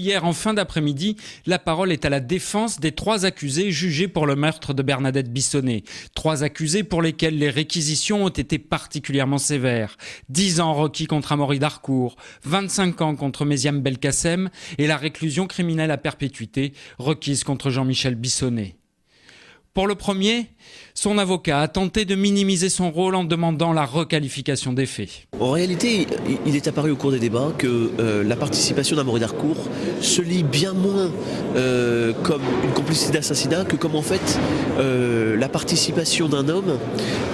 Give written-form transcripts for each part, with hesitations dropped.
Hier, en fin d'après-midi, la parole est à la défense des 3 accusés jugés pour le meurtre de Bernadette Bissonnet. 3 accusés pour lesquels les réquisitions ont été particulièrement sévères. 10 ans requis contre Amaury Darcourt, 25 ans contre Méziam Belkacem et la réclusion criminelle à perpétuité requise contre Jean-Michel Bissonnet. Pour le premier, son avocat a tenté de minimiser son rôle en demandant la requalification des faits. En réalité, il est apparu au cours des débats que la participation d'Amaury Darcourt se lie bien moins comme une complicité d'assassinat que comme en fait la participation d'un homme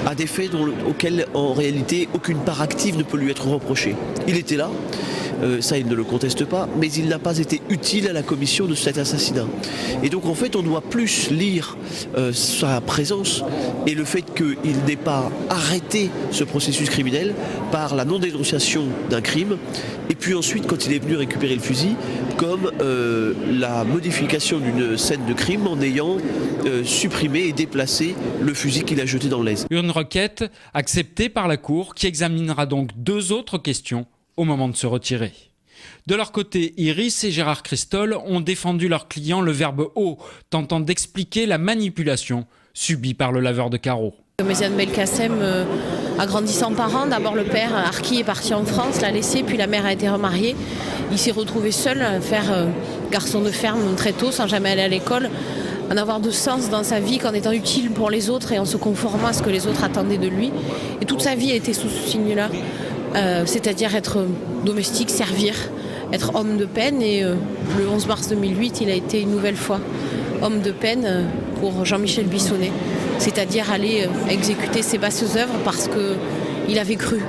à des faits auxquels en réalité aucune part active ne peut lui être reprochée. Il était là. Ça il ne le conteste pas, mais il n'a pas été utile à la commission de cet assassinat. Et donc en fait on doit plus lire sa présence et le fait qu'il n'ait pas arrêté ce processus criminel par la non-dénonciation d'un crime, et puis ensuite quand il est venu récupérer le fusil, comme la modification d'une scène de crime en ayant supprimé et déplacé le fusil qu'il a jeté dans l'Aise. Une requête acceptée par la Cour qui examinera donc 2 autres questions au moment de se retirer. De leur côté, Iris et Gérard Christol ont défendu leur client le verbe haut, tentant d'expliquer la manipulation subie par le laveur de carreaux. Méziam Belkacem a grandi sans parents. D'abord le père, Arki, est parti en France, l'a laissé, puis la mère a été remariée. Il s'est retrouvé seul à faire garçon de ferme très tôt, sans jamais aller à l'école, en avoir de sens dans sa vie qu'en étant utile pour les autres et en se conformant à ce que les autres attendaient de lui. Et toute sa vie a été sous ce signe-là. C'est-à-dire être domestique, servir, être homme de peine. Et le 11 mars 2008, il a été une nouvelle fois homme de peine pour Jean-Michel Bissonnet, c'est-à-dire aller exécuter ses basses œuvres parce qu'il avait cru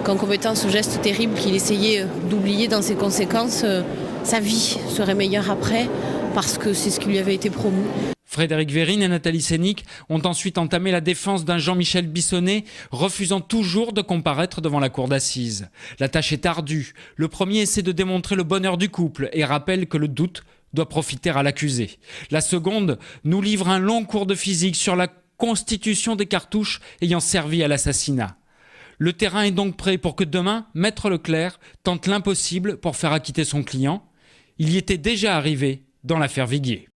qu'en commettant ce geste terrible qu'il essayait d'oublier dans ses conséquences, sa vie serait meilleure après, parce que c'est ce qui lui avait été promu. Frédéric Vérine et Nathalie Sénic ont ensuite entamé la défense d'un Jean-Michel Bissonnet, refusant toujours de comparaître devant la cour d'assises. La tâche est ardue. Le premier essaie de démontrer le bonheur du couple et rappelle que le doute doit profiter à l'accusé. La seconde nous livre un long cours de physique sur la constitution des cartouches ayant servi à l'assassinat. Le terrain est donc prêt pour que demain, Maître Leclerc tente l'impossible pour faire acquitter son client. Il y était déjà arrivé dans l'affaire Viguier.